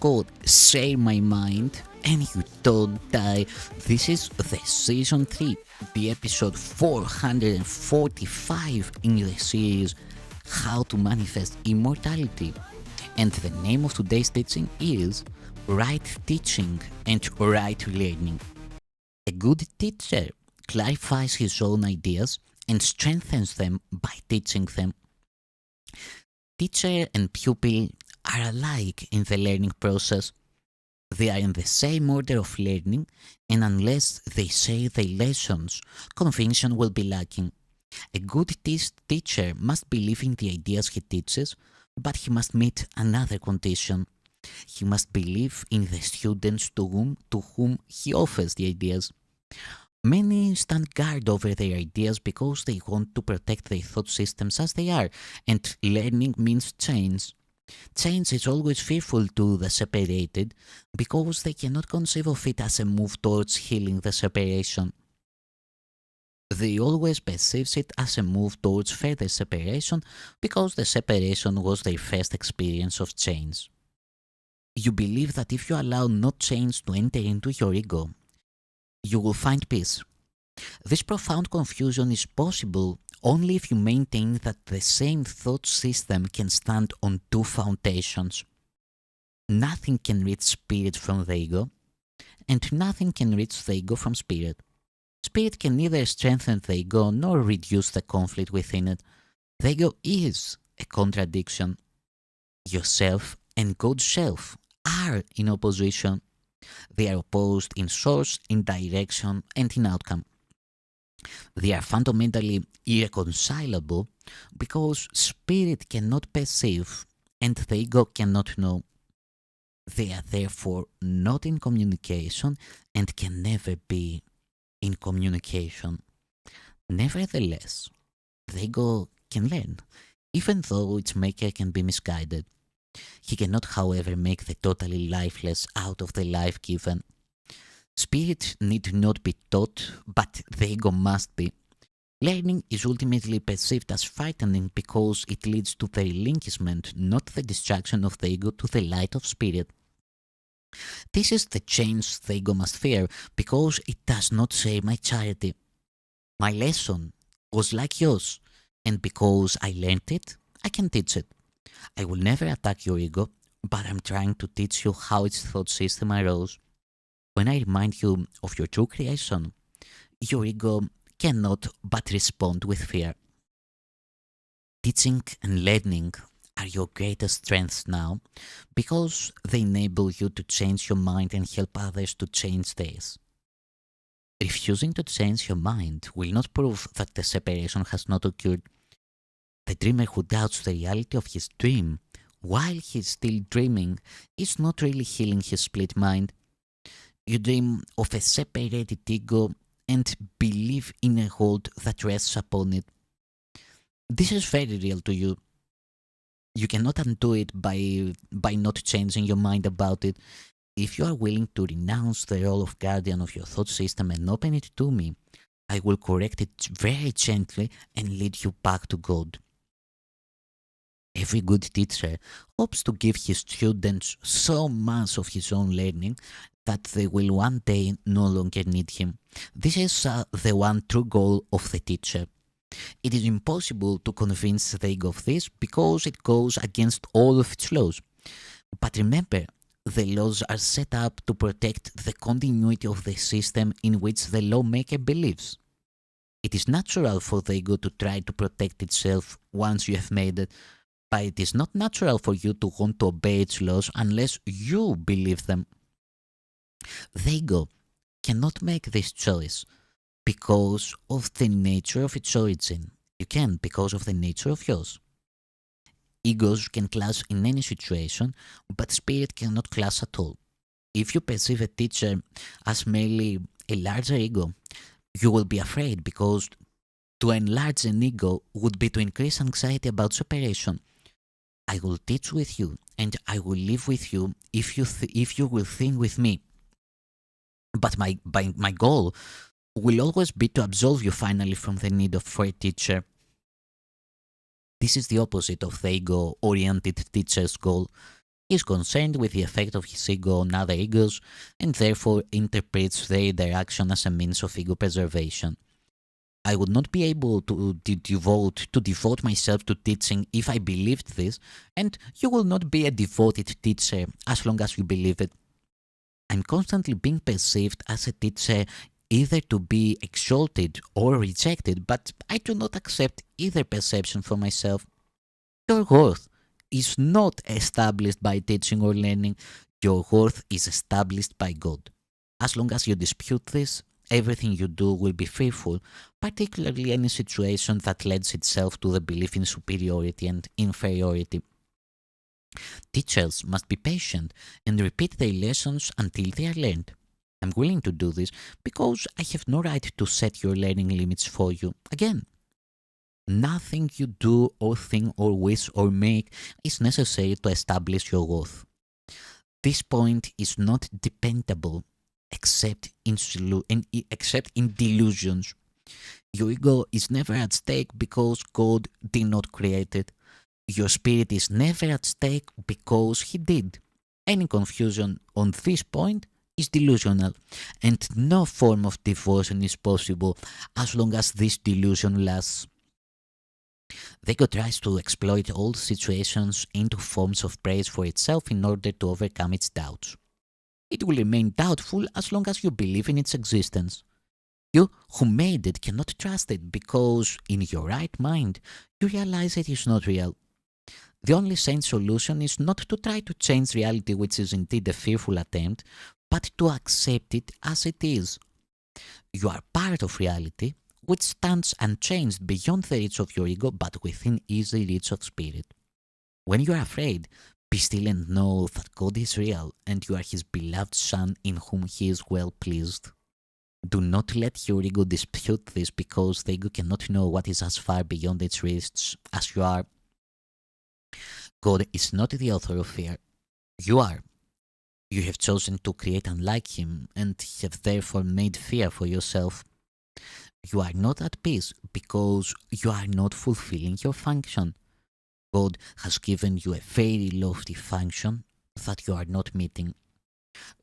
called Share My Mind, and you don't die. This is the season 3, the episode 445 in the series How to Manifest Immortality. And the name of today's teaching is Right Teaching and Right Learning. A good teacher clarifies his own ideas and strengthens them by teaching them. Teacher and pupil are alike in the learning process. They are in the same order of learning, and unless they share their lessons, conviction will be lacking. A good teacher must believe in the ideas he teaches, but he must meet another condition. He must believe in the students to whom he offers the ideas. Many stand guard over their ideas because they want to protect their thought systems as they are, and learning means change. Change is always fearful to the separated because they cannot conceive of it as a move towards healing the separation. They always perceive it as a move towards further separation because the separation was their first experience of change. You believe that if you allow no change to enter into your ego, you will find peace. This profound confusion is possible only if you maintain that the same thought system can stand on two foundations. Nothing can reach spirit from the ego, and nothing can reach the ego from spirit. Spirit can neither strengthen the ego nor reduce the conflict within it. The ego is a contradiction. Yourself and God's self are in opposition. They are opposed in source, in direction, and in outcome. They are fundamentally irreconcilable because spirit cannot perceive and the ego cannot know. They are therefore not in communication and can never be in communication. Nevertheless, the ego can learn, even though its maker can be misguided. He cannot, however, make the totally lifeless out of the life given. Spirit need not be taught, but the ego must be. Learning is ultimately perceived as frightening because it leads to the relinquishment, not the distraction of the ego, to the light of spirit. This is the change the ego must fear because it does not share my charity. My lesson was like yours, and because I learned it, I can teach it. I will never attack your ego, but I'm trying to teach you how its thought system arose. When I remind you of your true creation, your ego cannot but respond with fear. Teaching and learning are your greatest strengths now because they enable you to change your mind and help others to change theirs. Refusing to change your mind will not prove that the separation has not occurred. The dreamer who doubts the reality of his dream while he is still dreaming is not really healing his split mind. You dream of a separated ego and believe in a hold that rests upon it. This is very real to you. You cannot undo it by not changing your mind about it. If you are willing to renounce the role of guardian of your thought system and open it to me, I will correct it very gently and lead you back to God. Every good teacher hopes to give his students so much of his own learning that they will one day no longer need him. This is the one true goal of the teacher. It is impossible to convince the ego of this because it goes against all of its laws. But remember, the laws are set up to protect the continuity of the system in which the lawmaker believes. It is natural for the ego to try to protect itself once you have made it, but it is not natural for you to want to obey its laws unless you believe them. The ego cannot make this choice because of the nature of its origin. You can because of the nature of yours. Egos can clash in any situation, but spirit cannot clash at all. If you perceive a teacher as merely a larger ego, you will be afraid because to enlarge an ego would be to increase anxiety about separation. I will teach with you and I will live with you if you will think with me. But my goal will always be to absolve you finally from the need for a teacher. This is the opposite of the ego-oriented teacher's goal. He is concerned with the effect of his ego on other egos and therefore interprets their interaction as a means of ego preservation. I would not be able to devote myself to teaching if I believed this, and you will not be a devoted teacher as long as you believe it. I'm constantly being perceived as a teacher either to be exalted or rejected, but I do not accept either perception for myself. Your worth is not established by teaching or learning, your worth is established by God. As long as you dispute this, everything you do will be fearful, particularly any situation that lends itself to the belief in superiority and inferiority. Teachers must be patient and repeat their lessons until they are learned. I'm willing to do this because I have no right to set your learning limits for you. Again, nothing you do or think or wish or make is necessary to establish your worth. This point is not dependable except in delusions. Your ego is never at stake because God did not create it. Your spirit is never at stake because He did. Any confusion on this point is delusional, and no form of devotion is possible as long as this delusion lasts. The ego tries to exploit all situations into forms of praise for itself in order to overcome its doubts. It will remain doubtful as long as you believe in its existence. You who made it cannot trust it because, in your right mind, you realize it is not real. The only sane solution is not to try to change reality, which is indeed a fearful attempt, but to accept it as it is. You are part of reality, which stands unchanged beyond the reach of your ego but within easy reach of spirit. When you are afraid, be still and know that God is real and you are His beloved Son in whom He is well pleased. Do not let your ego dispute this because the ego cannot know what is as far beyond its reach as you are. God is not the author of fear. You are. You have chosen to create unlike Him and have therefore made fear for yourself. You are not at peace because you are not fulfilling your function. God has given you a very lofty function that you are not meeting.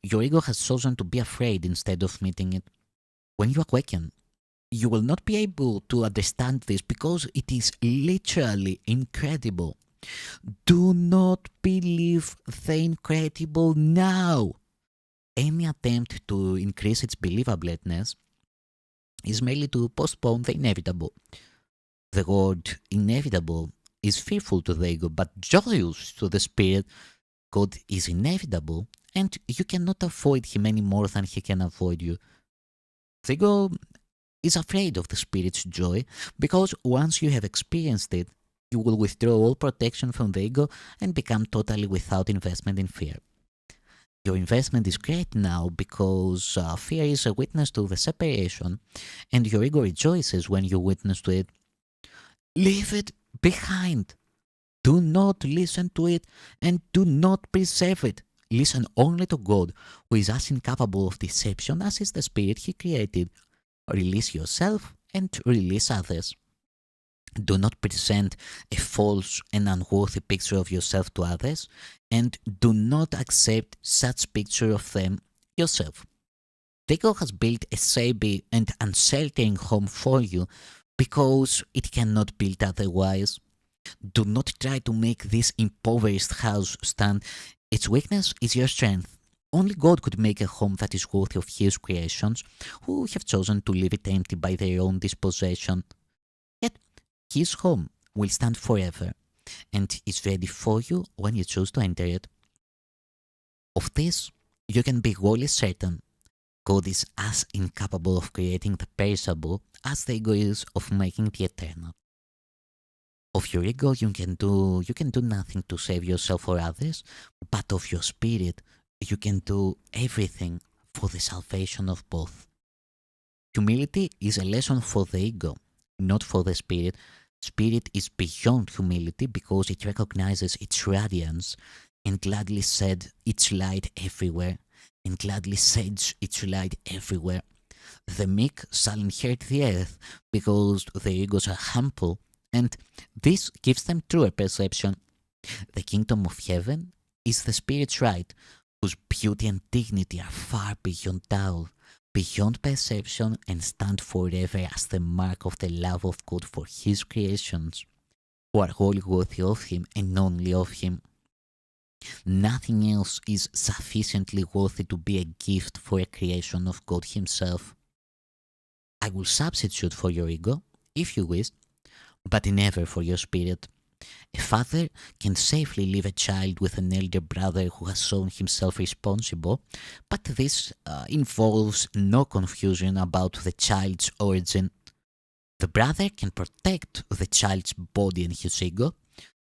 Your ego has chosen to be afraid instead of meeting it. When you awaken, you will not be able to understand this because it is literally incredible. Do not believe the incredible now. Any attempt to increase its believableness is merely to postpone the inevitable. The word inevitable is fearful to the ego but joyous to the spirit. God is inevitable and you cannot avoid Him any more than He can avoid you. The ego is afraid of the spirit's joy because once you have experienced it, you will withdraw all protection from the ego and become totally without investment in fear. Your investment is great now because fear is a witness to the separation, and your ego rejoices when you witness to it. Leave it behind. Do not listen to it and do not preserve it. Listen only to God, who is as incapable of deception as is the spirit He created. Release yourself and release others. Do not present a false and unworthy picture of yourself to others, and do not accept such picture of them yourself. The ego has built a safe and unsheltering home for you because it cannot build otherwise. Do not try to make this impoverished house stand. Its weakness is your strength. Only God could make a home that is worthy of His creations, who have chosen to leave it empty by their own dispossession. Yet His home will stand forever, and is ready for you when you choose to enter it. Of this, you can be wholly certain. God is as incapable of creating the perishable as the ego is of making the eternal. Of your ego, you can do nothing to save yourself or others, but of your spirit, you can do everything for the salvation of both. Humility is a lesson for the ego, not for the spirit. Spirit is beyond humility because it recognizes its radiance and gladly shed its light everywhere, and gladly sheds its light everywhere. The meek shall inherit the earth because their egos are humble, and this gives them truer perception. The kingdom of heaven is the spirit's right, whose beauty and dignity are far beyond doubt, beyond perception, and stand forever as the mark of the love of God for His creations, who are wholly worthy of Him and only of Him. Nothing else is sufficiently worthy to be a gift for a creation of God Himself. I will substitute for your ego, if you wish, but never for your spirit. A father can safely leave a child with an elder brother who has shown himself responsible, but this involves no confusion about the child's origin. The brother can protect the child's body and his ego,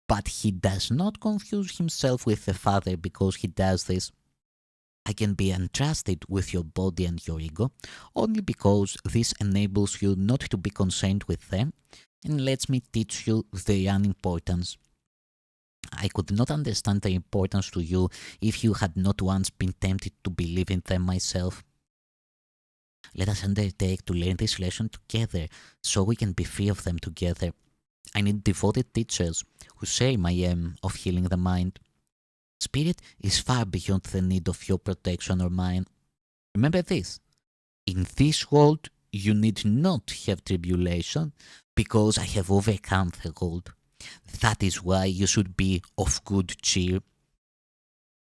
but he does not confuse himself with the father because he does this. I can be entrusted with your body and your ego only because this enables you not to be concerned with them and lets me teach you their unimportance. I could not understand their importance to you if you had not once been tempted to believe in them myself. Let us undertake to learn this lesson together so we can be free of them together. I need devoted teachers who share my aim of healing the mind. Spirit is far beyond the need of your protection or mine. Remember this: in this world you need not have tribulation, because I have overcome the world. That is why you should be of good cheer.